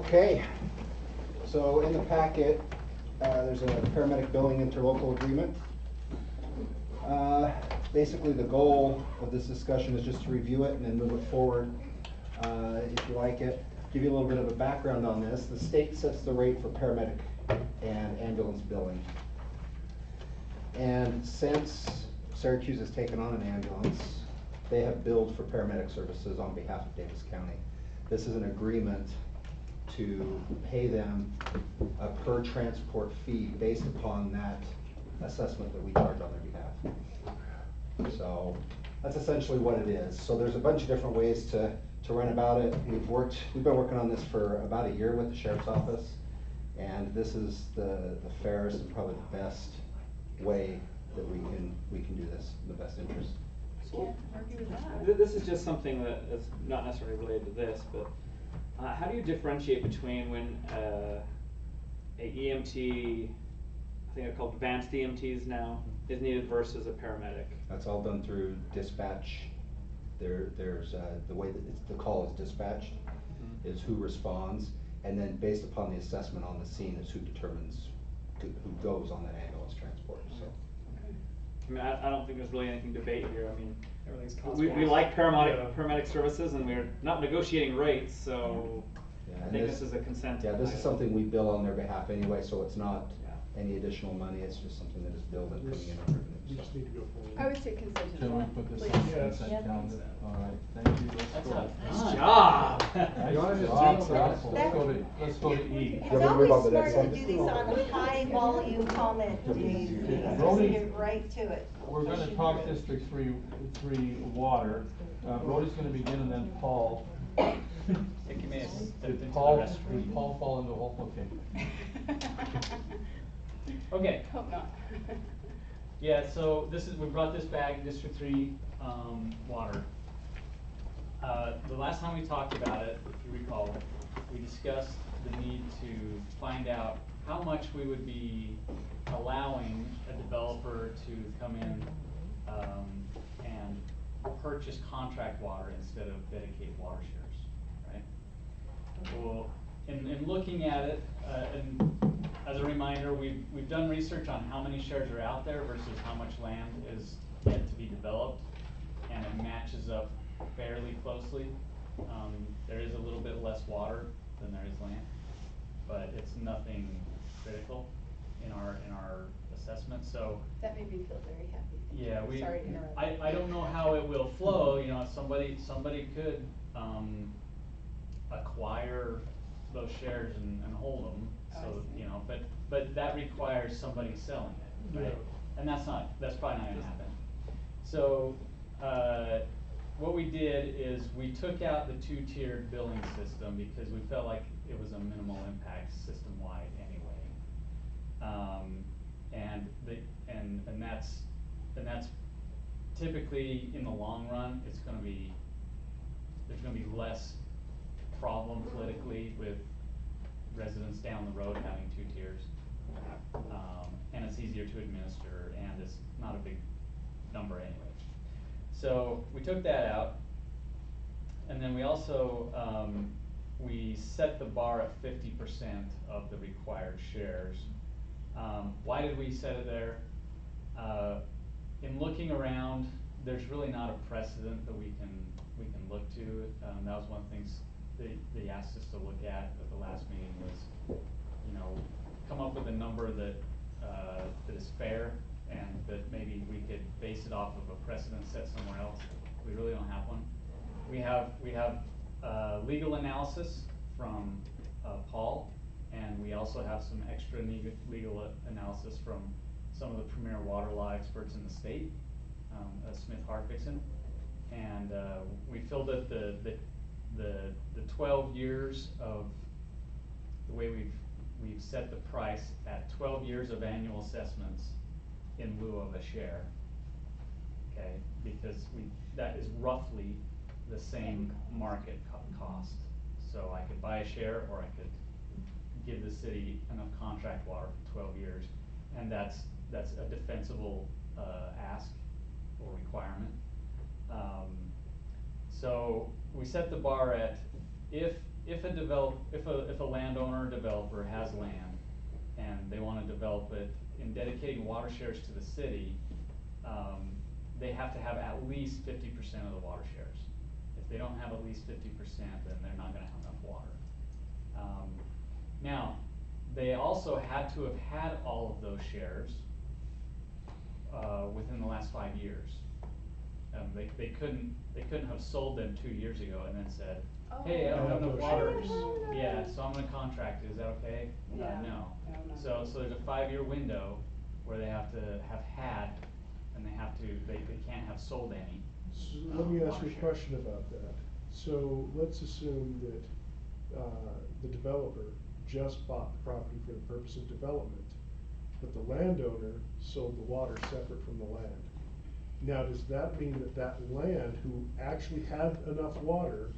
Okay, so in the packet, there's a paramedic billing interlocal agreement. Basically, the goal of this discussion is just to review it and then move it forward, if you like it. Give you a little bit of a background on this. The state sets the rate for paramedic and ambulance billing. And since Syracuse has taken on an ambulance, they have billed for paramedic services on behalf of Davis County. This is an agreement to pay them a per transport fee based upon that assessment that we charge on their behalf. So that's essentially what it is. So there's a bunch of different ways to run about it. We've been working on this for about a year with the sheriff's office, and this is the fairest and probably the best way that we can do this in the best interest. Can't argue with that. This is just something that is not necessarily related to this, but how do you differentiate between when a EMT, I think they're called advanced EMTs now, is needed versus a paramedic? That's all done through dispatch. There's the way that the call is dispatched is who responds, and then based upon the assessment on the scene is who determines who goes on that ambulance transport. So. I mean, I don't think there's really anything to debate here. I mean, Everything's cost we like paramedic services, and we're not negotiating rates, so yeah, I think this is a consent. Yeah, this is something we bill on their behalf anyway, so it's not any additional money. It's just something that is billed and coming in on revenue. You just need to go forward. I would say consent. Shall we put this please. on the Yes. consent calendar? All right, thank you, let's That's go. a nice job. Nice You wanna just job, do Russell. that? Let's go to E. It's Yeah, we always move on to the smart next to one. do these on high volume comment, Dave, because Brody. we get right to it. We're gonna talk District three water. Brody's gonna begin and then Paul. It can be a step into Did the Paul restroom. fall into, oh, okay. Okay, Hope not. yeah, so we brought this back, District 3, water. The last time we talked about it, if you recall, we discussed the need to find out how much we would be allowing a developer to come in, and purchase contract water instead of dedicated water shares, right? Well, in looking at it, and as a reminder, we've done research on how many shares are out there versus how much land is yet to be developed, and it matches up fairly closely. There is a little bit less water than there is land, but it's nothing critical in our assessment. So That made me feel very happy. yeah, Sorry to interrupt. I don't know how it will flow. You know, somebody could acquire those shares and hold them. Oh, I So see. you know, but that requires somebody selling it, right? Yeah. And that's probably not gonna happen. So what we did is we took out the two-tiered billing system because we felt like it was a minimal impact system-wide anyway. And that's typically in the long run, there's gonna be less problem politically with residents down the road having two tiers. And it's easier to administer, and it's not a big number anyway. So we took that out, and then we also, we set the bar at 50% of the required shares. Why did we set it there? In looking around, there's really not a precedent that we can look to. That was one of the things they asked us to look at the last meeting was, you know, come up with a number that is fair and that maybe we could base it off of a precedent set somewhere else. We really don't have one. We have legal analysis from Paul, and we also have some extra legal analysis from some of the premier water law experts in the state, Smith Hardvixen, and we feel that the 12 years of the way we've set the price at 12 years of annual assessments in lieu of a share, okay? Because that is roughly the same market cost. So I could buy a share, or I could give the city enough contract water for 12 years, and that's a defensible ask or requirement. So we set the bar at, if if a landowner or developer has land and they wanna develop it, in dedicating water shares to the city, they have to have at least 50% of the water shares. If they don't have at least 50%, then they're not gonna have enough water. Now, they also had to have had all of those shares, within the last 5 years. They couldn't have sold them 2 years ago and then said, hey, I don't have enough water. Yeah, so I'm gonna contract it, is that okay? Yeah. No. No, not So there's a 5-year window where they have to have had, and they can't have sold any. So let me ask water you a shares. question about that. So let's assume that the developer just bought the property for the purpose of development, but the landowner sold the water separate from the land. Now, does that mean that that land who actually had enough water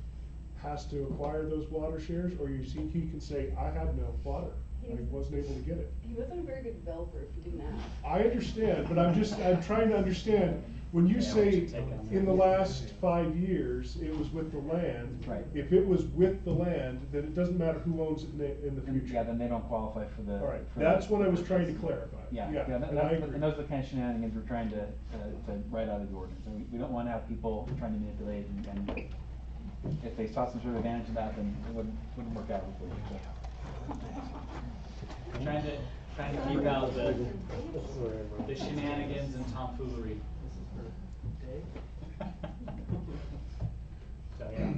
has to acquire those water shares, or he can say, I had no water, I wasn't able to get it? He wasn't a very good developer if he didn't ask. I understand, but I'm trying to understand, when you Yeah, say what's your take on in the that? last 5 years, it was with the land. Right. If it was with the land, then it doesn't matter who owns it in the And, future. yeah, then they don't qualify for the. All right, for that's the- what I was trying to clarify. Yeah, Yeah, that- and I that's, agree. and those are the kind of shenanigans we're trying to write out of the ordinance, and we don't wanna have people trying to manipulate, and if they saw some sort of advantage of that, then it wouldn't work out for you, so. Trying to keep out the shenanigans and tomfoolery. So, yeah,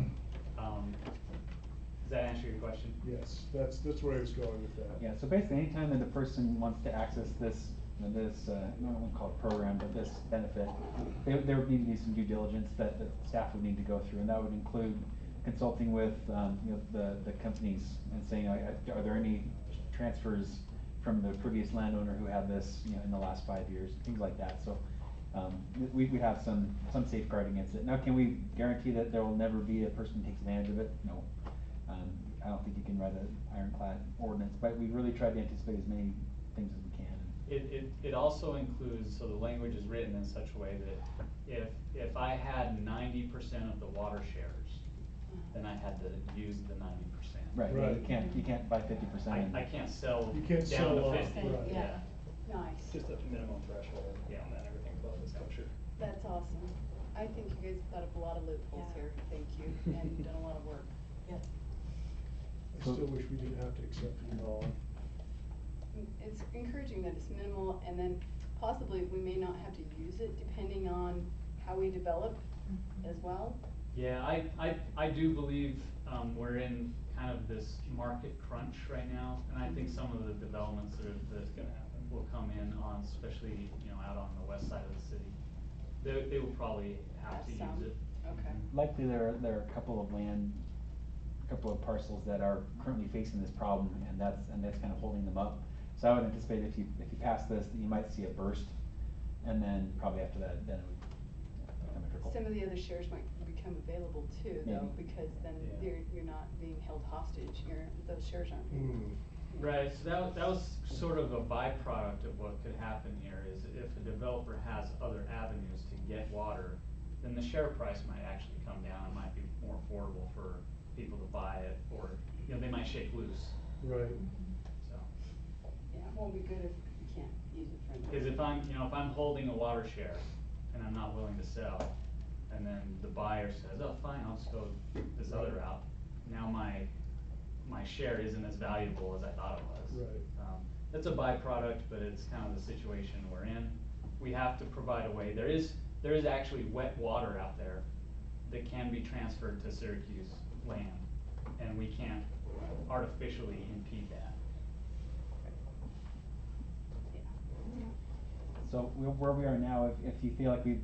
does that answer your question? Yes, that's where I was going with that. Yeah, so basically, anytime that a person wants to access this, I don't want to call it program, but this benefit, there would need to be some due diligence that the staff would need to go through, and that would include consulting with, the companies and saying, are there any transfers from the previous landowner who had this, in the last 5 years, things like that, so. We have some safeguard against it. Now, can we guarantee that there will never be a person who takes advantage of it? No. I don't think you can write an ironclad ordinance, but we really tried to anticipate as many things as we can. It also includes, so the language is written in such a way that if I had 90% of the water shares, then I had to use the 90%. Right, Right. you can't buy 50%. I can't sell You can't down sell to off, 50, right. yeah. Nice. Just a minimum threshold, Yeah. and then everything above is kosher. That's awesome. I think you guys thought of a lot of loopholes Yeah. here. Thank you. And you've done a lot of work. I still wish we didn't have to accept it all. It's encouraging that it's minimal, and then possibly we may not have to use it depending on how we develop as well. Yeah, I do believe, we're in kind of this market crunch right now, and I think some of the developments that will come in on, especially, out on the west side of the city, they will probably have to Have some. use it. Okay. Likely there are a couple of parcels that are currently facing this problem, and that's kind of holding them up. So I would anticipate if you pass this, that you might see a burst, and then probably after that, then it would become a trickle. Some of the other shares might become available too, though, Maybe. because then Yeah. you're not being held hostage. Those shares aren't being. Right, so that was sort of a byproduct of what could happen here, is if a developer has other avenues to get water, then the share price might actually come down, it might be more affordable for people to buy it, or, they might shake loose, Right. so. Yeah, it won't be good if you can't use it for anything. Cause if I'm holding a water share and I'm not willing to sell, and then the buyer says, oh, fine, I'll just go this other route, now my share isn't as valuable as I thought it was. Right. It's a byproduct, but it's kind of the situation we're in. We have to provide a way, there is actually wet water out there that can be transferred to Syracuse land, and we can't artificially impede that. So where we are now, if you feel like we've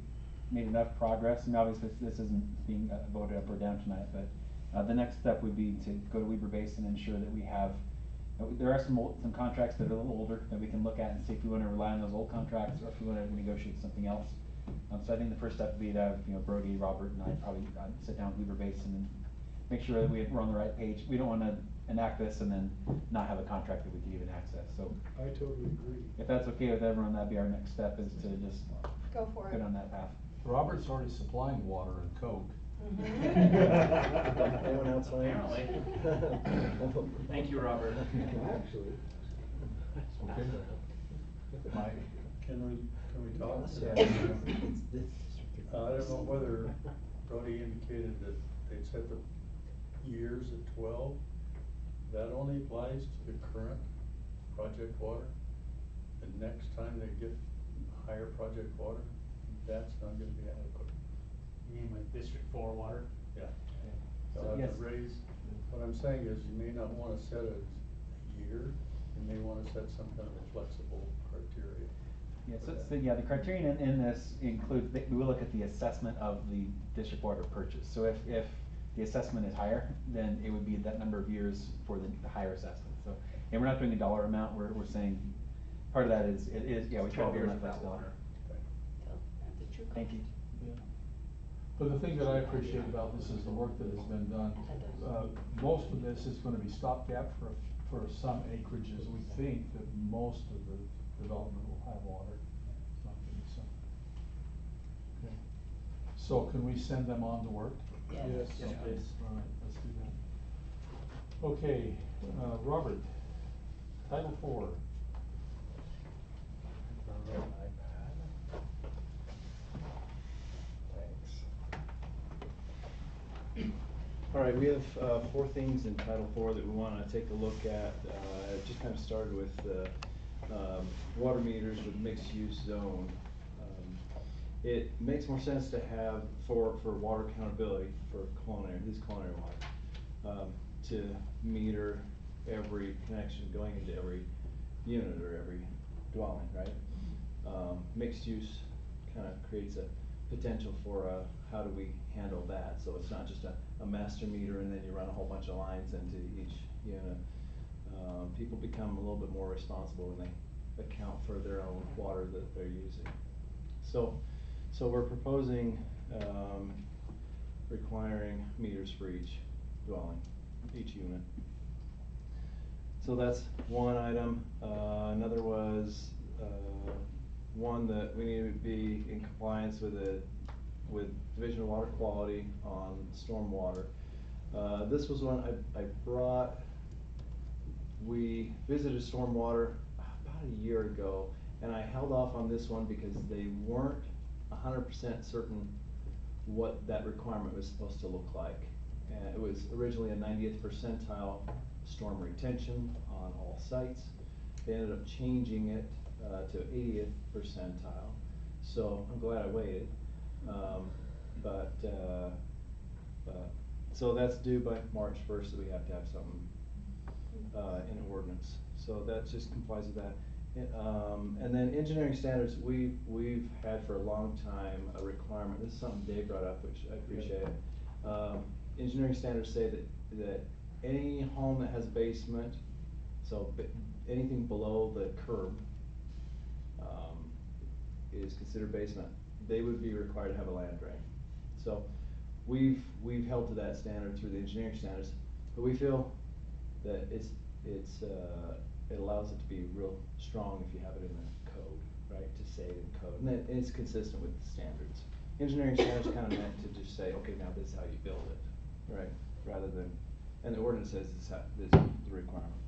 made enough progress, and obviously this isn't being voted up or down tonight, but the next step would be to go to Weber Basin and ensure that we have, there are some contracts that are a little older that we can look at and see if we wanna rely on those old contracts or if we wanna negotiate something else. So I think the first step would be to have, Brody, Robert, and I probably sit down with Weber Basin and make sure that we're on the right page. We don't wanna enact this and then not have a contract that we can even access, so. I totally agree. If that's okay with everyone, that'd be our next step, is to just Go for it. go down that path. Robert's already supplying water and coke. Anyone else want Apparently. Thank you, Robert. Actually. Okay. Mike? Can we talk? Yeah. I don't know whether Brody indicated that they set the years at 12. That only applies to the current project water. The next time they get higher project water, that's not gonna be adequate. You mean with District 4 water? Yeah. So, They'll have yes. to raise, what I'm saying is you may not wanna set a year, you may wanna set some kind of a flexible criteria. Yeah, for that. so yeah, the criterion in this includes, we will look at the assessment of the district water purchase. So if the assessment is higher, then it would be that number of years for the higher assessment. So, and we're not doing a dollar amount, we're saying, part of that is, yeah, we try to 12 be years around without flexibility. water. That's the true Thank you. Yeah. But the thing that I appreciate about this is the work that has been done. Most of this is gonna be stopgap for some acreages. We think that most of the development will have water. It's not gonna be some. Okay. So can we send them on to work? Yes. Yes, please. All right, let's do that. Okay, Robert, Title IV. Thanks. All right, we have 4 things in Title IV that we want to take a look at. It just kind of started with water meters with mixed-use zone. It makes more sense to have, for water accountability, for these culinary water, to meter every connection going into every unit or every dwelling, right? Mixed use kind of creates a potential for how do we handle that, so it's not just a master meter and then you run a whole bunch of lines into each unit. People become a little bit more responsible when they account for their own water that they're using. So we're proposing requiring meters for each dwelling, each unit. So that's one item. Another was one that we needed to be in compliance with Division of Water Quality on stormwater. This was one I brought. We visited stormwater about a year ago, and I held off on this one because they weren't 100% certain what that requirement was supposed to look like. And it was originally a 90th percentile storm retention on all sites. They ended up changing it to 80th percentile. So I'm glad I waited. So that's due by March 1st, so we have to have something in ordinance. So that just complies with that. And then engineering standards, we've had for a long time a requirement. This is something Dave brought up, which I appreciate. Engineering standards say that any home that has a basement, so anything below the curb is considered basement. They would be required to have a land drain. So we've held to that standard through the engineering standards, but we feel that it allows it to be real strong if you have it in the code, right? To say it in code, and that it's consistent with the standards. Engineering standards kind of meant to just say, okay, now this is how you build it, right? Rather than, and the ordinance says this is the requirement.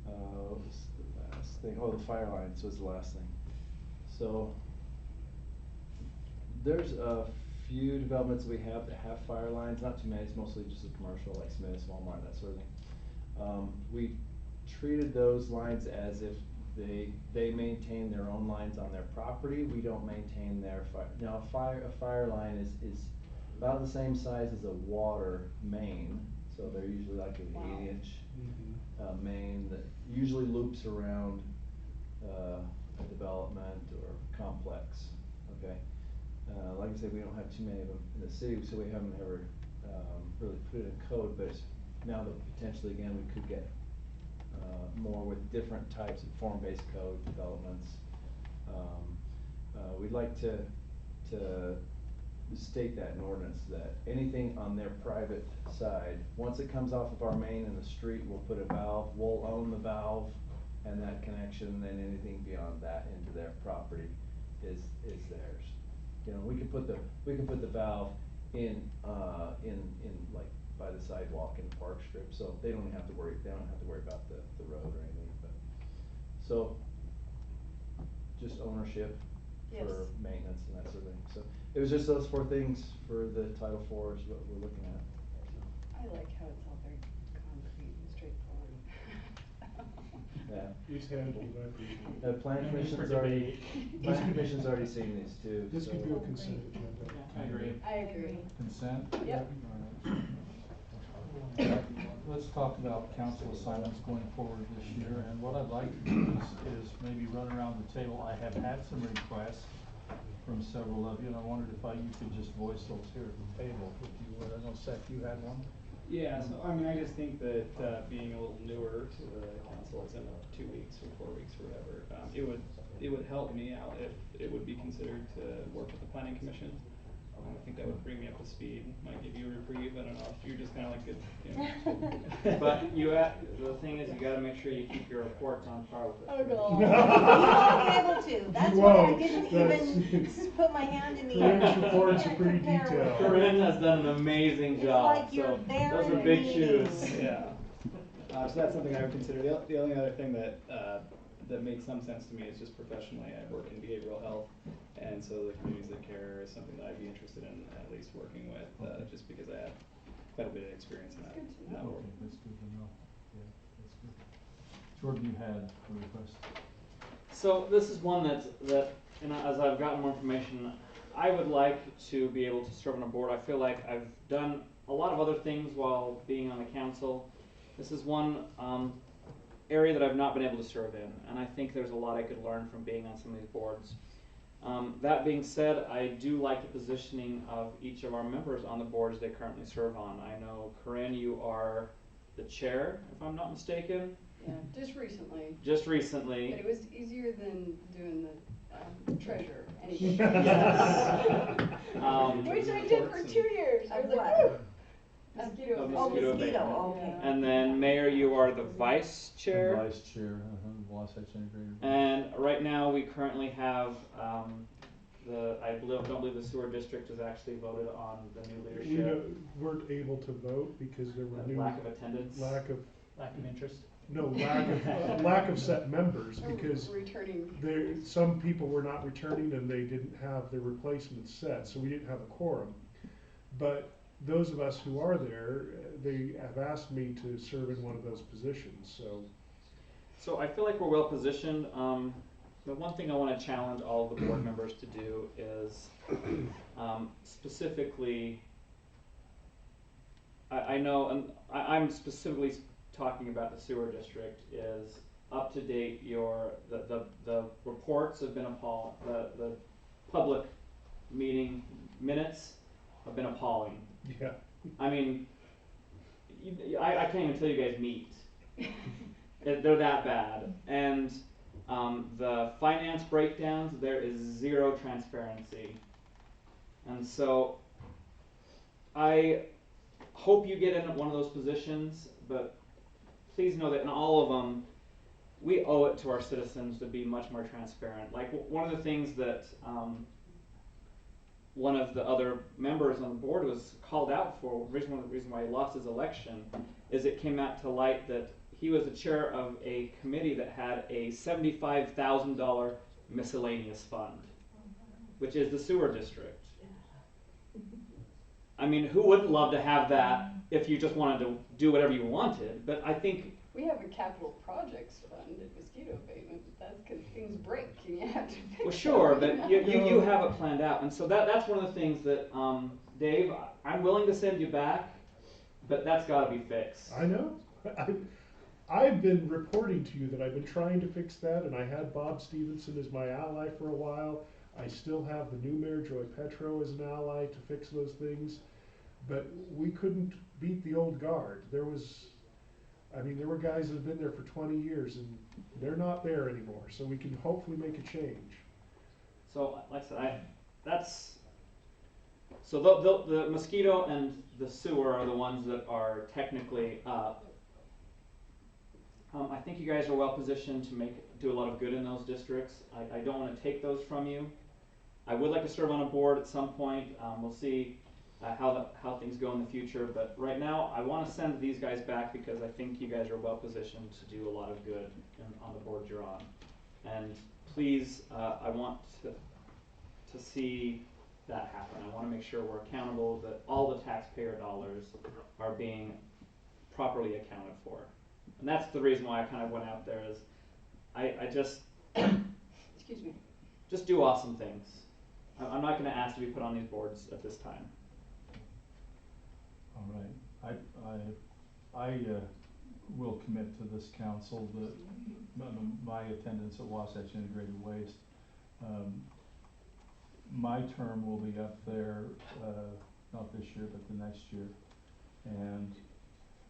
What was the last thing? Oh, the fire lines was the last thing. So there's a few developments we have that have fire lines, not too many. It's mostly just the commercial, like Smith's, Walmart, that sort of thing. We treated those lines as if they maintain their own lines on their property. We don't maintain their fire. Now a fire line is about the same size as a water main, so they're usually like an 8-inch main that usually loops around a development or complex. Okay, like I said, we don't have too many of them in the city, so we haven't ever really put it in code. But now that potentially again we could get more with different types of form-based code developments. We'd like to state that in ordinance that anything on their private side, once it comes off of our main in the street, we'll put a valve, we'll own the valve and that connection, then anything beyond that into their property is theirs. You know, we can put the valve in like by the sidewalk and park strip, so they don't have to worry about the road or anything, but, so, just ownership Yes. for maintenance and that sort of thing, so, it was just those 4 things for the Title IV is what we're looking at. I like how it's all very concrete and straightforward. Yeah. It's handled, I appreciate it. Plan No need for commission's already, debate. plan commission's already seen these too, This could so- be a consent agenda. I agree. I agree. Consent? Yep. Alright. Let's talk about council assignments going forward this year, and what I'd like to do is maybe run around the table. I have had some requests from several of you, and I wondered if you could just voice those here at the table, if you would. I know Seth, you had one? Yeah, so I mean, I just think that being a little newer to the council, it's in 2 weeks or 4 weeks or whatever, it would help me out if it would be considered to work with the planning commission. I think that would bring me up to speed, might give you a reprieve, I don't know, if you're just kinda like, But the thing is, you gotta make sure you keep your reports on par with it. Oh, God. You won't be able to, that's You why I won't. didn't That's- even put my hand in the air. Corinne's reports are Can't pretty compare with detailed. it. Corinne has done an amazing It's job, like you're so there those in are a big meeting. shoes. Yeah. So that's something I would consider. The only other thing that makes some sense to me is just professionally, I work in behavioral health, and so the communities that care is something that I'd be interested in at least working with, just because I have quite a bit of experience in that, That's good to in that know. world. Okay, that's good to know. Yeah, that's good. Jordan, you had a request. So this is one that, and as I've gotten more information, I would like to be able to serve on a board. I feel like I've done a lot of other things while being on the council. This is one area that I've not been able to serve in, and I think there's a lot I could learn from being on some of these boards. That being said, I do like the positioning of each of our members on the boards they currently serve on. I know, Corinne, you are the chair, if I'm not mistaken. Yeah, just recently. Just recently. But it was easier than doing the treasurer, anyway. Yes. Which I did for 2 years. I was like, What? woo! Mosquito. Of Oh, mosquito mosquito, abatement. okay. And then Mayor, you are the vice chair. Vice chair, Wasatch Integrated. And right now, we currently have, I don't believe the sewer district has actually voted on the new We leadership. weren't able to vote because there were new. Lack of attendance. Lack of interest? lack of set members, Oh, because returning. some people were not returning and they didn't have their replacements set, so we didn't have a quorum. But those of us who are there, they have asked me to serve in one of those positions, so. So I feel like we're well positioned. The one thing I want to challenge all of the board members to do is specifically, I know, and I'm specifically talking about the sewer district, is up to date the reports have been appalling, the public meeting minutes have been appalling. Yeah. I mean, I can't even tell you guys meet. They're that bad. And the finance breakdowns, there is zero transparency. And so I hope you get in one of those positions, but please know that in all of them, we owe it to our citizens to be much more transparent. Like one of the things that one of the other members on the board was called out for, one of the reasons why he lost his election, is it came out to light that he was the chair of a committee that had a $75,000 miscellaneous fund, which is the sewer district. I mean, who wouldn't love to have that if you just wanted to do whatever you wanted? But I think We have a capital projects fund at mosquito abatement, but that's because things break and you have to fix them. well, sure, but you have it planned out, and so that's one of the things that Dave, I'm willing to send you back, but that's got to be fixed. I know. I've been reporting to you that I've been trying to fix that, and I had Bob Stevenson as my ally for a while. I still have the new mayor, Joy Petro, as an ally to fix those things, but we couldn't beat the old guard. There were guys that have been there for 20 years, and they're not there anymore, so we can hopefully make a change. So, like I said, so the mosquito and the sewer are the ones that are technically up. I think you guys are well positioned to do a lot of good in those districts. I don't want to take those from you. I would like to serve on a board at some point. We'll see. how things go in the future. But right now, I want to send these guys back because I think you guys are well positioned to do a lot of good on the board you're on. And please, I want to see that happen. I want to make sure we're accountable, that all the taxpayer dollars are being properly accounted for. And that's the reason why I kind of went out there is I just Excuse me. just do awesome things. I'm not going to ask to be put on these boards at this time. All right, I will commit to this council that my attendance at Wasatch Integrated Waste, my term will be up there, not this year, but the next year. And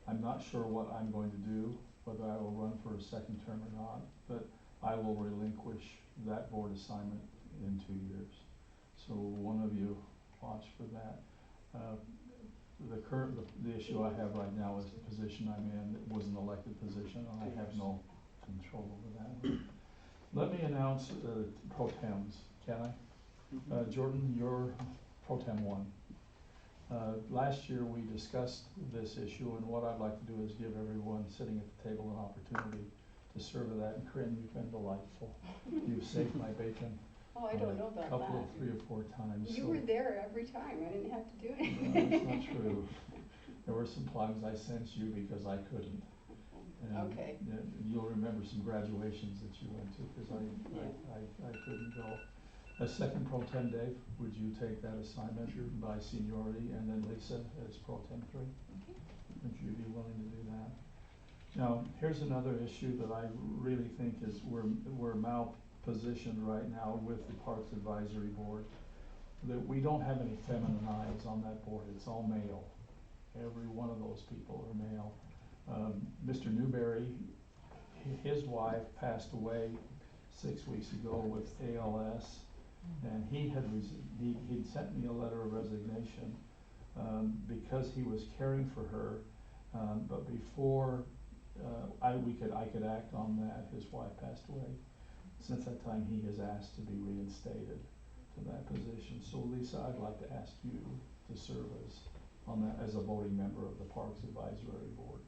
I'm not sure what I'm going to do, whether I will run for a second term or not, but I will relinquish that board assignment in 2 years. So one of you watch for that. The issue I have right now is the position I'm in. It was an elected position, and I have no control over that. Let me announce pro tems, can I? Jordan, you're pro tem 1. Last year we discussed this issue, and what I'd like to do is give everyone sitting at the table an opportunity to serve of that. And Corinne, you've been delightful. You've saved my bacon. Oh, I don't know about that. A couple of 3 or 4 times. You so. were there every time. I didn't have to do No, anything. that's not true. There were some times I sensed you because I couldn't. And Okay. you'll remember some graduations that you went to because I couldn't go. A second pro tem, Dave, would you take that assignment by seniority, and then Lisa as pro tem 3? Okay. Would you be willing to do that? Now, here's another issue that I really think is we're malpositioned right now with the Parks Advisory Board. That we don't have any feminine eyes on that board. It's all male. Every one of those people are male. Mr. Newberry, his wife passed away 6 weeks ago with ALS, and he'd sent me a letter of resignation because he was caring for her, but before I could act on that, his wife passed away. Since that time, he has asked to be reinstated to that position. So Lisa, I'd like to ask you to serve on that as a voting member of the Parks Advisory Board.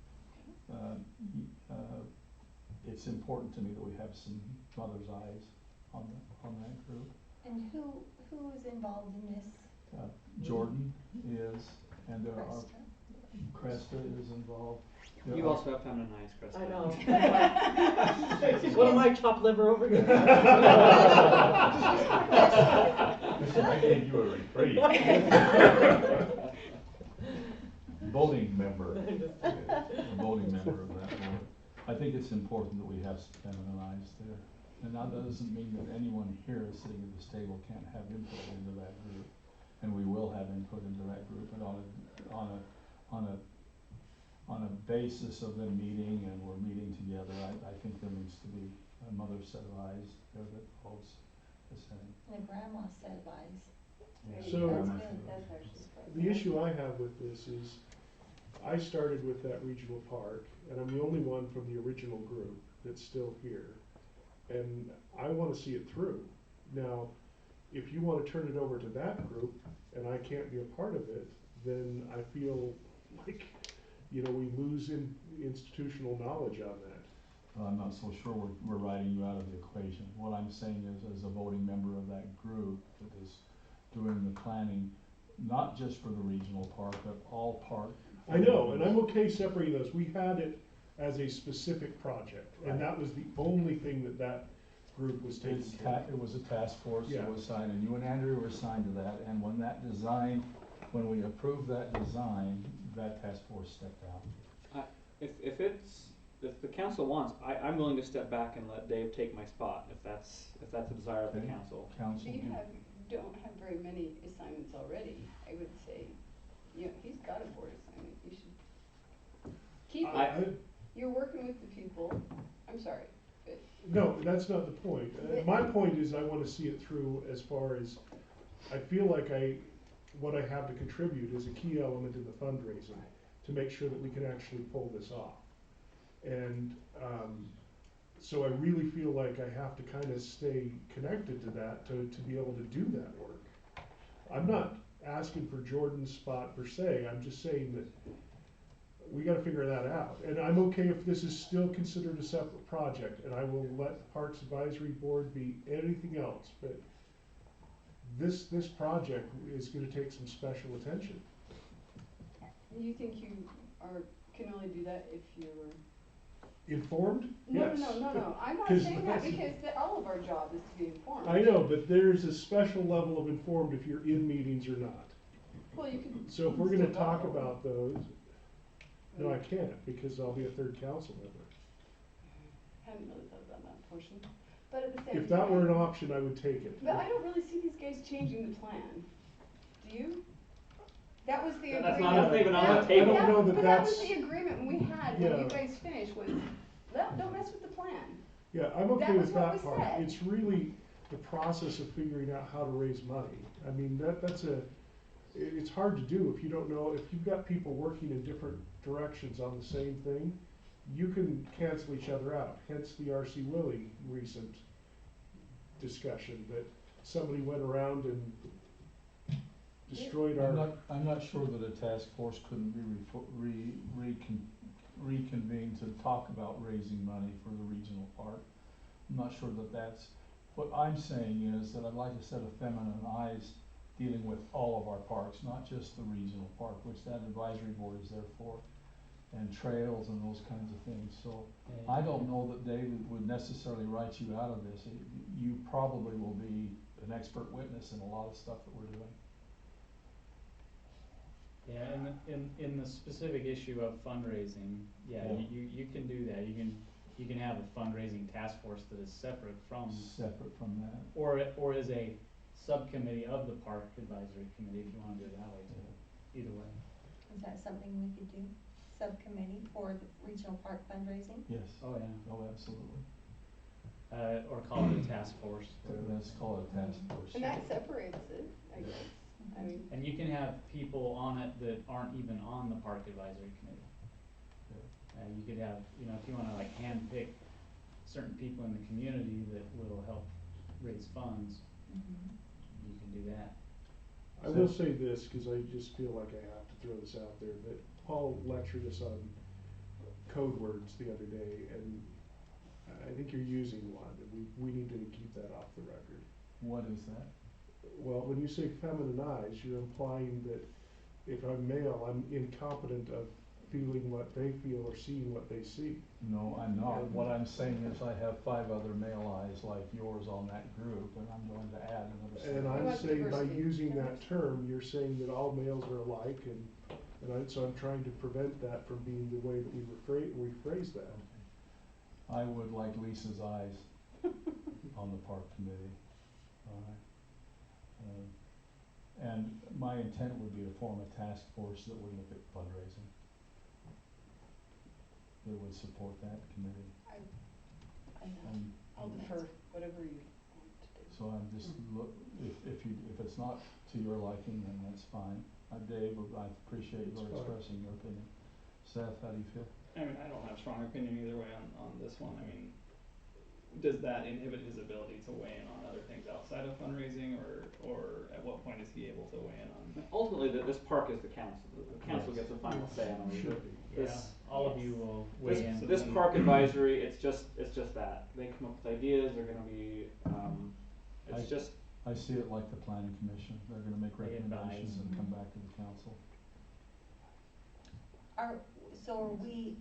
It's important to me that we have some mother's eyes on that group. And who is involved in this? Jordan is, and there are Cresta? Cresta is involved. There You are- also have feminine eyes, Chris. I know. What am I, chopped liver over here? Listen, I gave you a reprieve. Voting member, a voting member of that board. I think it's important that we have feminine eyes there. And that doesn't mean that anyone here sitting at this table can't have input into that group. And we will have input into that group, but on a basis of them meeting and we're meeting together, I think there needs to be another set of eyes there that holds the same. And a grandma set of eyes. So- That's good, that's actually quite The good. issue I have with this is, I started with that regional park, and I'm the only one from the original group that's still here. And I wanna see it through. Now, if you wanna turn it over to that group, and I can't be a part of it, then I feel like, we lose institutional knowledge on that. I'm not so sure we're writing you out of the equation. What I'm saying is, as a voting member of that group that is doing the planning, not just for the regional park, but all park. I know, and I'm okay separating those. We had it as a specific project, and that was the only thing that group was taking care of. It was a task force Yeah. that was signed, and you and Andrew were assigned to that, and when we approved that design, that task force stepped out. If the council wants, I'm willing to step back and let Dave take my spot if that's the desire of the Okay. council. Council, You don't have very many assignments already. I would say, he's got a board assignment. You should keep it. You're working with the people. I'm sorry, but No, that's not the point. My point is I wanna see it through as far as, I feel like what I have to contribute is a key element in the fundraising to make sure that we can actually pull this off. And, so I really feel like I have to kinda stay connected to that to be able to do that work. I'm not asking for Jordan's spot per se, I'm just saying that we gotta figure that out. And I'm okay if this is still considered a separate project, and I will let the Parks Advisory Board be anything else, but this project is gonna take some special attention. You think you can only do that if you're Informed? No, Yes. no, I'm not 'Cause saying that that's- because all of our job is to be informed. I know, but there's a special level of informed if you're in meetings or not. Well, you can. So if we're gonna still talk go. about those, no, I can't, because I'll be a third council member. Hadn't really thought about that portion, but at the same time. If that were an option, I would take it. But I don't really see these guys changing the plan. Do you? That was the agreement. That's not even on the table. I don't know that But that was that's- the agreement we had when Yeah. you guys finished was, don't mess with the plan. Yeah, I'm okay That was with what that we part. said. It's really the process of figuring out how to raise money. I mean, it's hard to do if you don't know, if you've got people working in different directions on the same thing, you can cancel each other out, hence the R.C. Willey recent discussion that somebody went around and destroyed our. I'm not sure that a task force couldn't be reconvened to talk about raising money for the regional park. I'm not sure that that's, what I'm saying is that I'd like a set of feminine eyes dealing with all of our parks, not just the regional park, which that advisory board is there for, and trails and those kinds of things. So I don't know that David would necessarily write you out of this. You probably will be an expert witness in a lot of stuff that we're doing. Yeah, in the specific issue of fundraising, yeah, Yeah. you can do that. You can have a fundraising task force that is separate from, that. or is a subcommittee of the park advisory committee, if you wanna do it that way too. Either way. Is that something we could do? Subcommittee for the regional park fundraising? Yes. Oh, yeah. Oh, absolutely. Or call it a task force. Let's call it a task force. And that separates it, I guess. I mean, And you can have people on it that aren't even on the park advisory committee. You could have, if you wanna like handpick certain people in the community that will help raise funds, you can do that. I will say this, cause I just feel like I have to throw this out there, that Paul lectured us on code words the other day, and I think you're using one, and we need to keep that off the record. What is that? Well, when you say feminine eyes, you're implying that if I'm male, I'm incompetent of feeling what they feel or seeing what they see. No, I'm not. What I'm saying is I have 5 other male eyes like yours on that group, and I'm going to add another. And We I'm want saying by diversity. using that term, you're saying that all males are alike, so I'm trying to prevent that from being the way that we phrase that. I would like Lisa's eyes on the park committee. All right. And my intent would be to form a task force that would look at fundraising, that would support that committee. I'll defer, whatever you want to do. So I'm just if it's not to your liking, then that's fine. Dave, I appreciate your expressing your opinion. Seth, how do you feel? I mean, I don't have a strong opinion either way on this one. I mean, does that inhibit his ability to weigh in on other things outside of fundraising, or at what point is he able to weigh in on? Ultimately, this park is the council. The council Yes. gets a final say on it. Should be. All of you will weigh in. This park advisory, it's just that. They come up with ideas, they're gonna be, I see it like the planning commission. They're gonna make They recommendations advise. and come back to the council. So are we,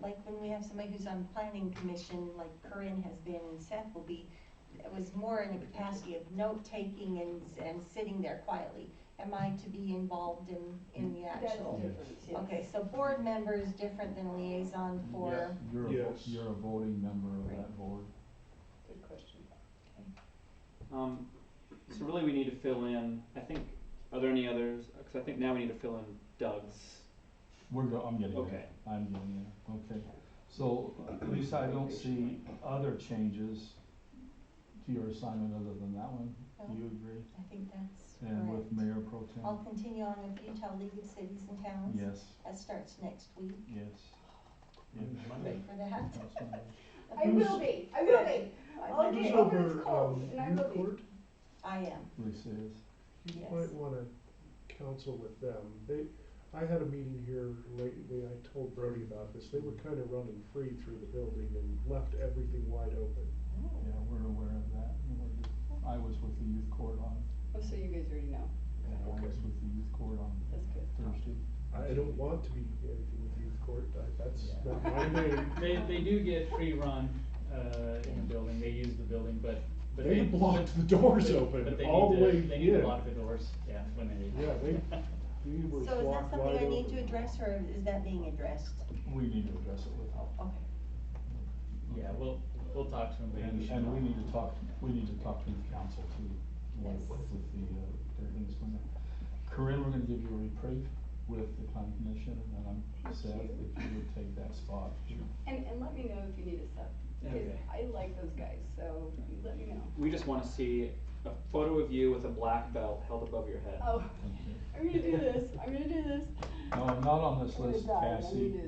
like when we have somebody who's on planning commission, like Corinne has been and Seth will be, it was more in the capacity of note-taking and sitting there quietly. Am I to be involved in the actual? That's different, yes. Okay, so board member is different than liaison for, Yes. You're a voting member of that board. Good question. So really we need to fill in, I think, are there any others? Cause I think now we need to fill in Doug's. I'm getting there. Okay. I'm getting there. Okay. So Lisa, I don't see other changes to your assignment other than that one. No. Do you agree? I think that's And with correct. Mayor Pro Tem? I'll continue on with Utah League of Cities and Towns. Yes, That starts next week. yes. Ready for that? That's fine. I will be. Okay, Who's over over, it's cold, and I will youth be. court? I am, Lisa is. You Yes. might wanna council with them. I had a meeting here lately, I told Brody about this, they were kind of running free through the building and left everything wide open. Yeah, we're aware of that. I was with the youth court on, Oh, so you guys already know. I was with the youth court on That's good. Thursday. I don't want to be anything with youth court, that's not my name. They do get free run, in the building, they use the building, but They blocked the doors open but they all need the to- way They need to in. lock the doors, yeah, when they leave. Yeah, they were So is that blocked something wide I need open. to address, or is that being addressed? We need to address it with help. Okay. Yeah, we'll talk to them, but you should. And we need to talk to the council too, with the, everything's going on. Corinne, we're gonna give you a reprieve with the planning commission, and then Seth, if you would take that spot. And let me know if you need a sub, because Okay. I like those guys, so you let me know. We just wanna see a photo of you with a black belt held above your head. Oh, I'm gonna do this, I'm gonna do this. No, not on this I'm gonna list, die, I'm Cassie. gonna do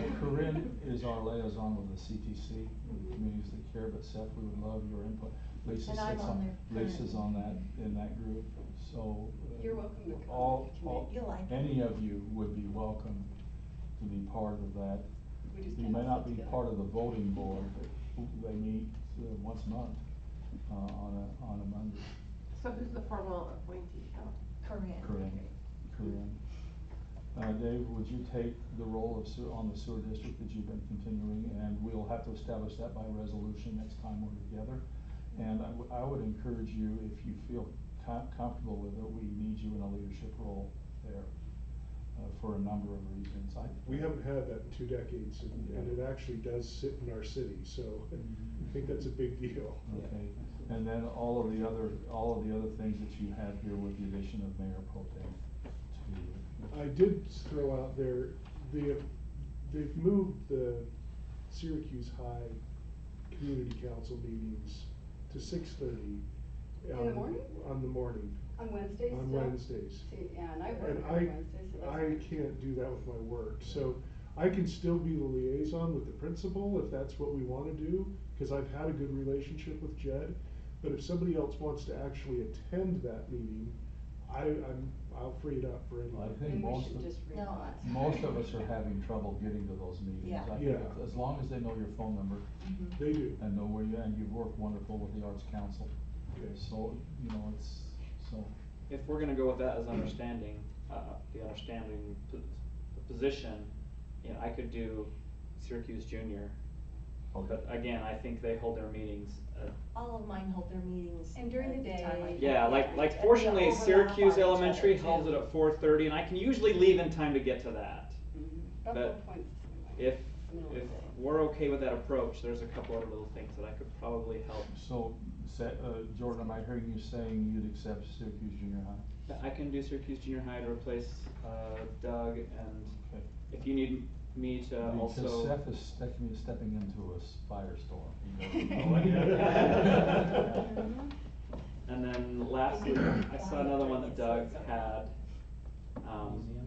this. Corinne is our liaison with the CTC, with Communities That Care, but Seth, we would love your input. Lisa And I'm sits on there Lisa's on that, in that group, so. You're welcome to come All, to the committee. You'll like it. any of you would be welcome to be part of that. We just You kinda may not sit be together. part of the voting board, but they meet once a month, on a Monday. So who's the formal appointee though? Corinne. Dave, would you take the role of on the sewer district that you've been continuing, and we'll have to establish that by resolution next time we're together. And I would encourage you, if you feel comfortable with it, we need you in a leadership role there, for a number of reasons. We haven't had that in 2 decades, and it actually does sit in our city, so I think that's a big deal. Okay, and then all of the other things that you have here with the addition of Mayor Pro Tem to. I did throw out there, they've moved the Syracuse High Community Council meetings to 6:30. In the morning? On the morning. On Wednesdays On still? Wednesdays. See, yeah, and I work And on Wednesdays, so that's. I can't do that with my work, so I can still be the liaison with the principal if that's what we wanna do, cause I've had a good relationship with Jed. But if somebody else wants to actually attend that meeting, I'll free it up for anyone. I think Then we most should of, just realize. most of us are having trouble getting to those meetings. Yeah. I think Yeah. as long as they know your phone number They do. and know where and you've worked wonderful with the Arts Council. Okay. So, so. If we're gonna go with that as understanding, the position, you know, I could do Syracuse Junior. Okay. But again, I think they hold their meetings, All of mine hold their meetings. And during the at time I day. can. yeah, And like we fortunately overlap Syracuse on each Elementary other, holds too. it at 4:30, and I can usually leave in time to get to that. Buffalo But Point's the same way. If, Middle of the if day. we're okay with that approach, there's a couple other little things that I could probably help. So, Jordan, am I hearing you saying you'd accept Syracuse Junior High? I can do Syracuse Junior High to replace, Doug, and Okay. if you need me to also. Because Seth is stepping into a firestorm. And then lastly, I saw another one that Doug had,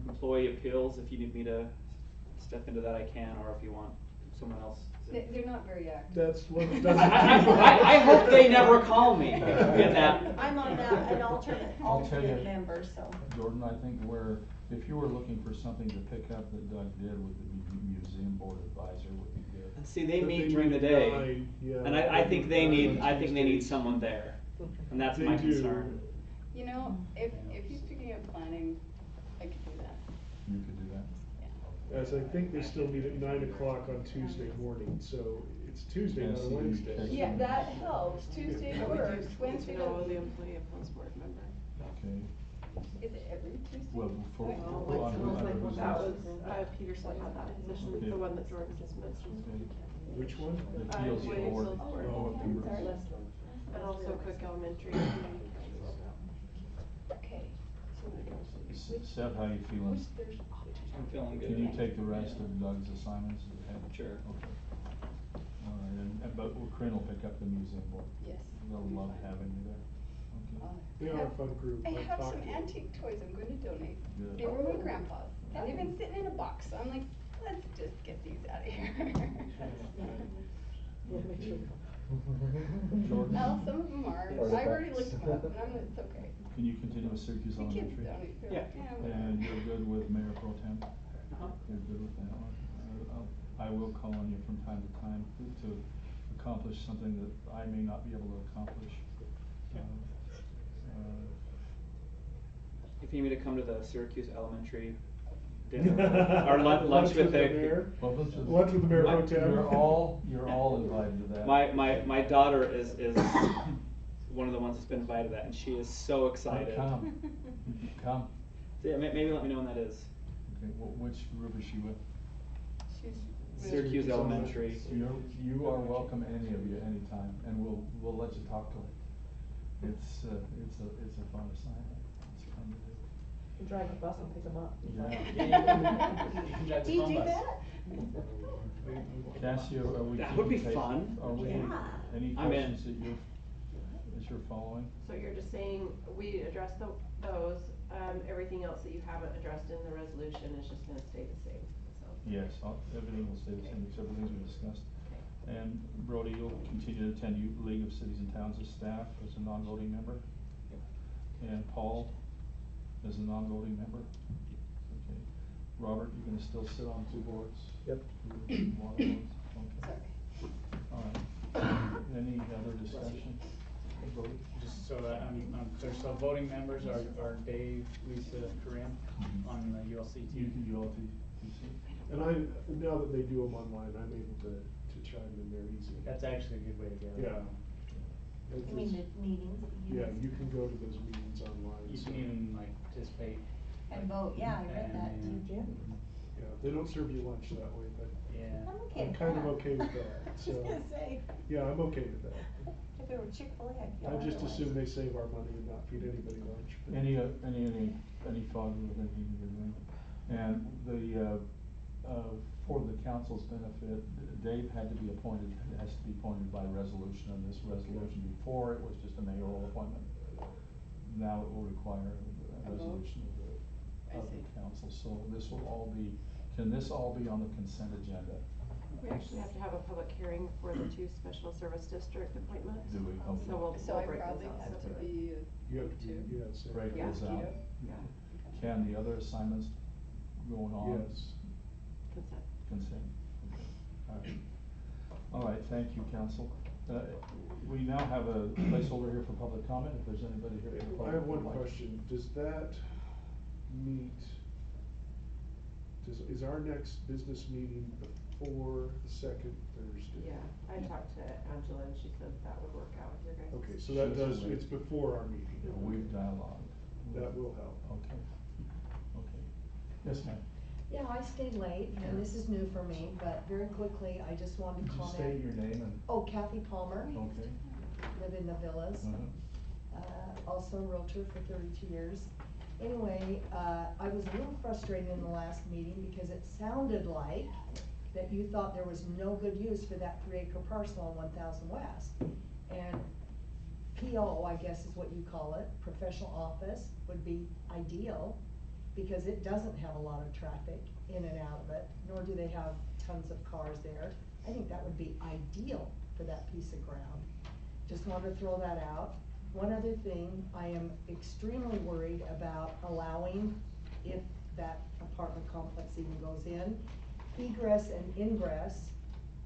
employee appeals, if you need me to step into that, I can, or if you want someone else. They're not very active. That's what it I hope they never call me in that. I'm on that, an I'll tell you. alternate member, so. Jordan, I think if you were looking for something to pick up that Doug did, would the museum board advisor would be good. See, they But meet they during the meet at day, 9, yeah, and I they think meet they at 9 need, on I think they need Tuesdays. someone there, and that's They my do. concern. You know, if he's picking up planning, I could do that. You could do that? As I think they still meet at 9 o'clock on Tuesday morning, so it's Tuesday, not a Yes, you Wednesday. check. Yeah, that helps. Tuesday But we works, do Wednesday need to know the doesn't. employee appeals board member. Okay. Is it every Tuesday? Well, for, Right. Well, for like, under like who's that that? was, Peterson had that position, Okay. the one that Jordan just mentioned. Okay. Which one? The appeals Employee board. appeals board. Oh, members. And also Cook Elementary. Okay. Seth, how you feeling? What's Thursday? I'm feeling good. Can you take the rest of Doug's assignments? Sure. Okay. All right, but Corinne will pick up the museum board. Yes. They'll love having you there. Okay. They are a fun group. I I've have talked some to them. antique toys I'm going to donate. Good. They were my grandpa's, and they've been sitting in a box, so I'm like, let's just get these out of here. Jordan? Well, some of them are, I've already looked them up, and it's okay. can you continue with Syracuse The kids Elementary? don't eat, they're Yeah. like, yeah, whatever. And you're good with Mayor Pro Tem? Uh-huh. You're good with that one? I will call on you from time to time to accomplish something that I may not be able to accomplish. If you need me to come to the Syracuse Elementary dinner or lunch with the mayor. Well, Lunch with the mayor pro tem. You're all invited to that. my daughter is one of the ones that's been invited to that, and she is so excited. Come. Come. So yeah, maybe let me know when that is. Okay, which group is she with? She's Syracuse Elementary. You are welcome, any of you, anytime, and we'll let you talk to her. It's a fun assignment. It's fun to do. You drive the bus and pick them up. Yeah. Do you do that? Cassia, are we? That would be keeping pace? fun. Are we, Yeah. any I'm in. questions that you're following? So you're just saying, we addressed those, everything else that you haven't addressed in the resolution is just gonna stay the same, so. Yes, everything will stay the same, except for things we discussed. And Brody, you'll continue to attend League of Cities and Towns as staff, as a non-voting member? And Paul, as a non-voting member? Okay. Robert, you're gonna still sit on 2 boards? Yep. One of those? Okay. All right. Any other discussion? Brody? Just so that I'm clear, so voting members are Dave, Lisa, Corinne on the ULCT. ULTC. And now that they do them online, I'm able to chime in there easily. That's actually a good way to go. Yeah. You mean the meetings? Yeah, you can go to those meetings online. You so- can even like participate. And vote, yeah, I read that. And- You can. Yeah, they don't serve you lunch that way, but Yeah. I'm okay I'm with kind of that. okay with that, I was so. gonna say, Yeah, I'm okay with that. if it were Chick-fil-A, I'd feel I just otherwise. assume they save our money and not feed anybody lunch. but- Any thought with anything you're doing? And for the council's benefit, Dave had to be appointed, has to be appointed by resolution, and this resolution before, it was just a mayoral appointment. Now it will require a resolution of the council, so this will all be, can this all be on the consent agenda? We actually have to have a public hearing for the 2 special service district appointments. Do we? Okay. So we'll So I break those probably out have to separately. be You have to, two. yes. Break Yeah. those out. Keto? Yeah, Can the other assignments going on? Yes. consent. Consent. Okay. All right. All right, thank you, council. We now have a placeholder here for public comment, if there's anybody here. for I public have one comment. question. Does that meet, is our next business meeting before the second Thursday? Yeah, I talked to Angela and she said that would work out with your guys'. Okay, so that does, it's before our meeting. Yeah, we've dialogued. That will help. Okay. Okay. Yes, ma'am. Yeah, I stayed late, and this is new for me, but very quickly, I just wanted to Could you comment. state your name and? Oh, Kathy Palmer, Okay. live in the villas. Also realtor for 32 years. Anyway, I was a little frustrated in the last meeting because it sounded like that you thought there was no good use for that 3-acre parcel on 1000 West. And PO, I guess is what you call it, professional office, would be ideal because it doesn't have a lot of traffic in and out of it, nor do they have tons of cars there. I think that would be ideal for that piece of ground. Just wanted to throw that out. One other thing, I am extremely worried about allowing, if that apartment complex even goes in, egress and ingress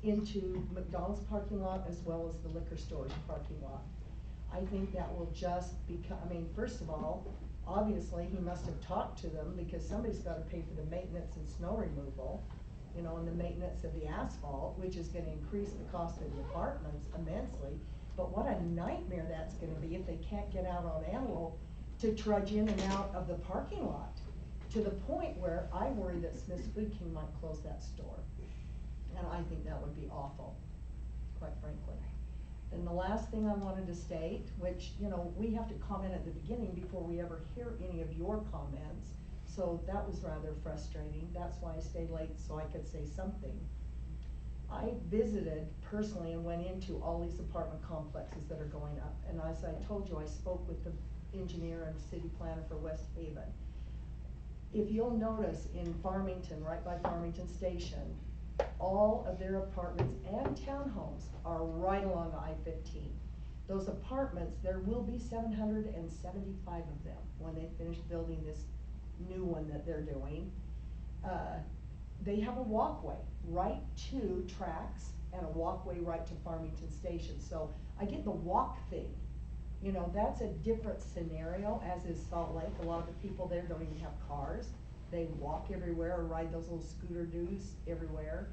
into McDonald's parking lot as well as the liquor store's parking lot. I think that will just become, I mean, first of all, obviously, he must have talked to them because somebody's gotta pay for the maintenance and snow removal, you know, and the maintenance of the asphalt, which is gonna increase the cost of the apartments immensely. But what a nightmare that's gonna be if they can't get out on Antelope to trudge in and out of the parking lot. To the point where I worry that Smith's Food King might close that store. And I think that would be awful, quite frankly. And the last thing I wanted to state, which, you know, we have to comment at the beginning before we ever hear any of your comments. So that was rather frustrating. That's why I stayed late, so I could say something. I visited personally and went into all these apartment complexes that are going up. And as I told you, I spoke with the engineer and city planner for West Haven. If you'll notice in Farmington, right by Farmington Station, all of their apartments and townhomes are right along I-15. those apartments, there will be 775 of them when they finish building this new one that they're doing. They have a walkway right to tracks and a walkway right to Farmington Station. So I get the walk thing. You know, that's a different scenario, as is Salt Lake. A lot of the people there don't even have cars. They walk everywhere or ride those little scooter doos everywhere.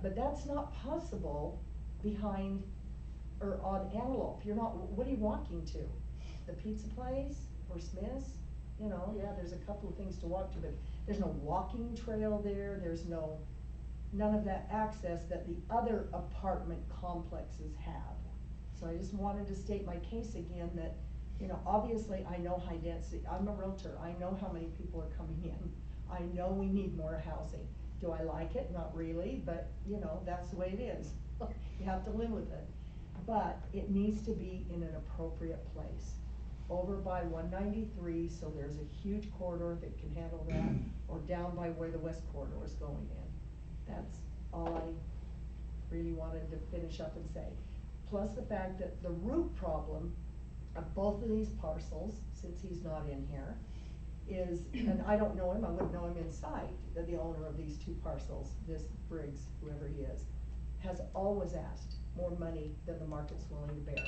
But that's not possible behind or on Antelope. You're not, what are you walking to? The pizza place or Smith's? You know, yeah, there's a couple of things to walk to, but there's no walking trail there. There's none of that access that the other apartment complexes have. So I just wanted to state my case again that, you know, obviously I know high density. I'm a realtor. I know how many people are coming in. I know we need more housing. Do I like it? Not really, but you know, that's the way it is. You have to live with it. But it needs to be in an appropriate place. Over by 193, so there's a huge corridor that can handle that, or down by where the west corridor is going in. That's all I really wanted to finish up and say. Plus the fact that the root problem of both of these parcels, since he's not in here, is, and I don't know him, I wouldn't know him in sight, that the owner of these two parcels, this Briggs, whoever he is, has always asked more money than the market's willing to bear.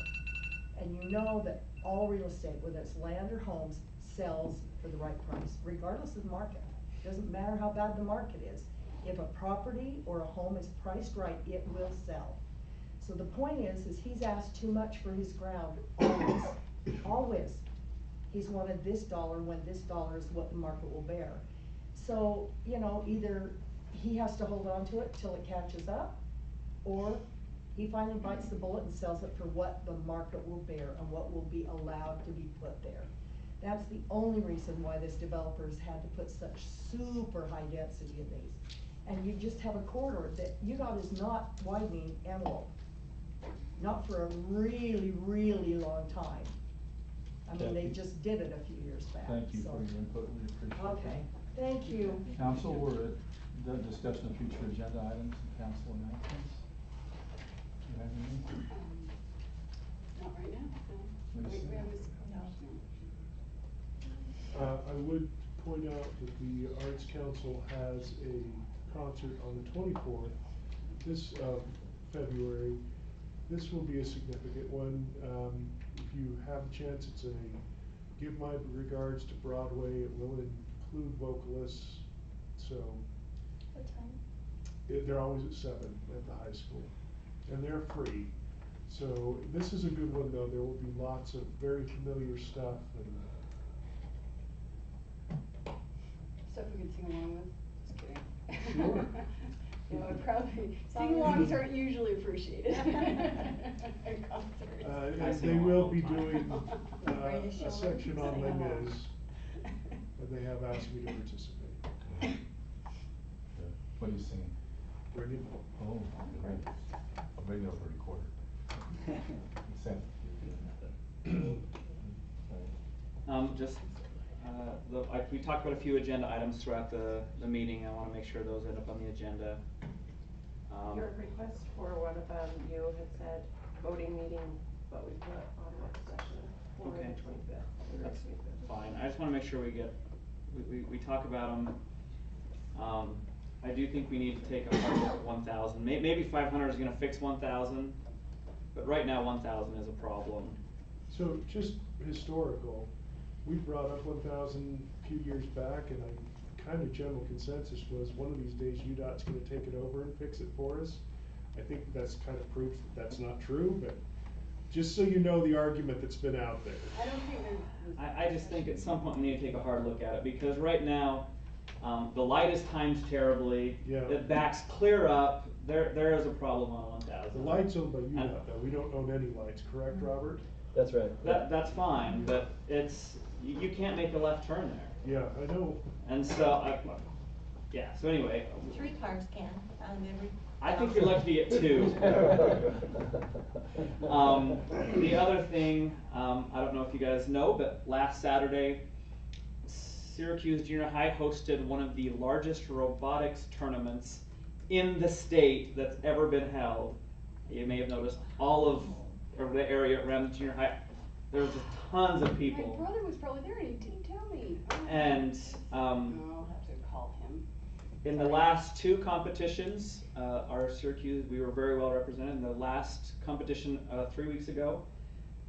And you know that all real estate, whether it's land or homes, sells for the right price, regardless of the market. It doesn't matter how bad the market is. If a property or a home is priced right, it will sell. So the point is he's asked too much for his ground, always, always. He's wanted this dollar when this dollar is what the market will bear. So, you know, either he has to hold on to it till it catches up, or he finally bites the bullet and sells it for what the market will bear and what will be allowed to be put there. That's the only reason why this developer's had to put such super high density in these. And you just have a corridor that UDOT is not widening Antelope. Not for a really, really long time. I mean, they just did it a few years back. Thank you so. for your input, we appreciate it. Okay, thank you. Council, we're at the discussion of future agenda items and council announcements. Do you have anything? Not right now, no. Lisa? We have this, no. I would point out that the Arts Council has a concert on the 24th, this February. This will be a significant one. If you have a chance, it's a Give My Regards to Broadway. It will include vocalists. So What time? they're always at 7 at the high school, and they're free. So this is a good one, though. There will be lots of very familiar stuff. Stuff we could sing along with, just kidding. Sure. You know, probably, sing-alongs aren't usually appreciated at concerts. They will be doing a section on Les Mis, and they have asked me to participate. What are you singing? Bring it. Oh, great. I'll bring it over a recorder. Sam. We talked about a few agenda items throughout the meeting. I wanna make sure those end up on the agenda. Your request for one of them, you had said voting meeting, but we put on work session for Okay. the 25th. That's fine. I just wanna make sure we talk about them. I do think we need to take a hard look at 1,000. Maybe 500 is gonna fix 1,000, but right now 1,000 is a problem. So just historical, we brought up 1,000 a few years back, and kind of general consensus was one of these days UDOT's gonna take it over and fix it for us. I think that's kind of proof that that's not true, but just so you know the argument that's been out there. I don't think there's. I just think at some point we need to take a hard look at it, because right now, the light is timed terribly. Yeah. It backs clear up. There is a problem on 1,000. The light's owned by UDOT, though. We don't own any lights, correct, Robert? That's right. That's fine, but you can't make a left turn there. Yeah, I know. And so, yeah, so anyway. 3 cars can, out of every. I think you're lucky to get 2. The other thing, I don't know if you guys know, but last Saturday, Syracuse Junior High hosted one of the largest robotics tournaments in the state that's ever been held. You may have noticed all of over the area around the junior high. There was just tons of people. My brother was probably there and he didn't tell me. Oh. And I'll have to call him. in the last two competitions, our Syracuse, we were very well represented. In the last competition 3 weeks ago,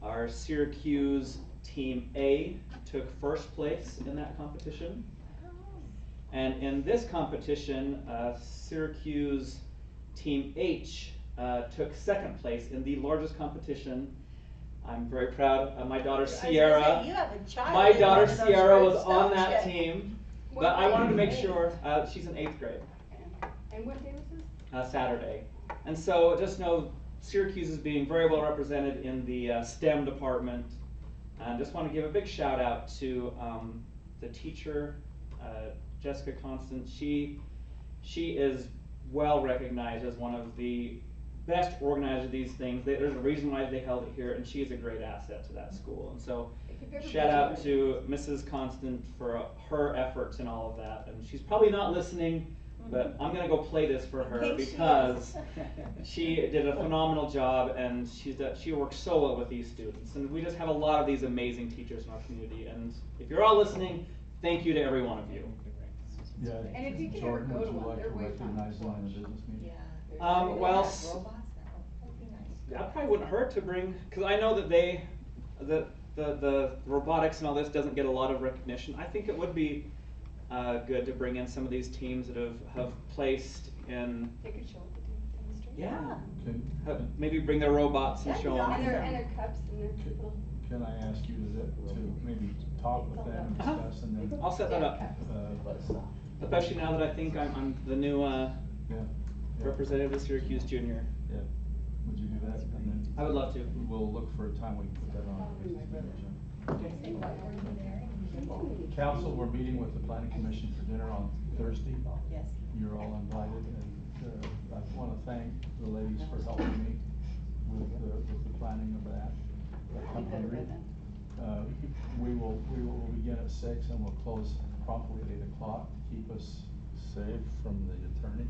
our Syracuse Team A took first place in that competition. And in this competition, Syracuse Team H took second place in the largest competition. I'm very proud. My daughter Sierra. You have a child My in daughter one of those Sierra was groups, on don't that you? team, What but I grade wanted to is make it? sure. She's in 8th grade. And what day was this? Saturday. And so just know Syracuse is being very well represented in the STEM department. And just want to give a big shout out to the teacher, Jessica Constant. She is well recognized as one of the best organizers of these things. There's a reason why they held it here, and she is a great asset to that school. And so shout out to Mrs. Constant for her efforts in all of that. And she's probably not listening, but I'm going to go play this for her because she did a phenomenal job, and she works so well with these students. And we just have a lot of these amazing teachers in our community. And if you're all listening, thank you to every one of you. Yeah. And if you can Jordan, ever go would to you one, like they're to way fun recognize to them in the watch. business meeting? Yeah. Well, Robots, that'd be nice. that probably wouldn't hurt to bring, because I know that the robotics and all this doesn't get a lot of recognition. I think it would be good to bring in some of these teams that have placed in. They could show what they do in the Yeah. Can, Maybe bring their robots and That'd show be them. And their cups and their little. can I ask you to maybe talk with them and discuss and then? I'll set that up. Especially now that I think I'm the new representative of Syracuse Junior. Yeah, would you do that? And then I would love to. we'll look for a time we can put that on the business meeting agenda. Council, we're meeting with the planning commission for dinner on Thursday. Yes. You're all invited, and I want to thank the ladies for helping me with the planning of that. I'm hungry. We will begin at 6 and we'll close promptly at 8 o'clock to keep us safe from the attorney.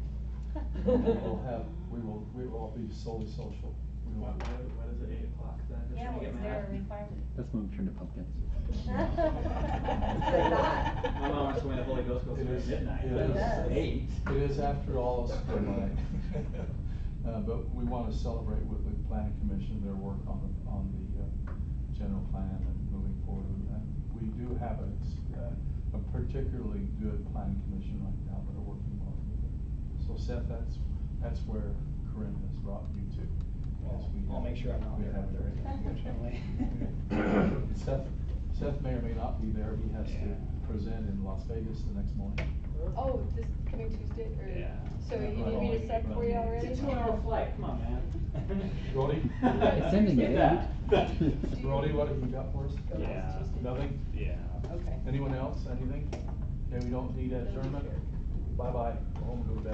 We will all be solely social. We will. What is it, 8 o'clock? Yeah, is there a requirement? That's when we turn to pumpkins. My mom wants to win the Holy Ghost goes It to is- midnight. it But is- it's 8. It is after all us go by. But we want to celebrate with the planning commission, their work on the general plan and moving forward. And we do have a particularly good planning commission right now that are working well together. So Seth, that's where Corinne has brought you to. I'll make sure I'm not there after it, unfortunately. Seth may or may not be there. He has to present in Las Vegas the next morning. Oh, this coming Tuesday, or? Yeah. So you need me to set for you already? It's a 2-hour flight, come on, man. Brody? Sending Get it. that. Brody, what have you got for us? Yeah. Nothing? Yeah. Okay. Anyone else, anything? Okay, we don't need adjournment? Bye-bye, go home and go to bed.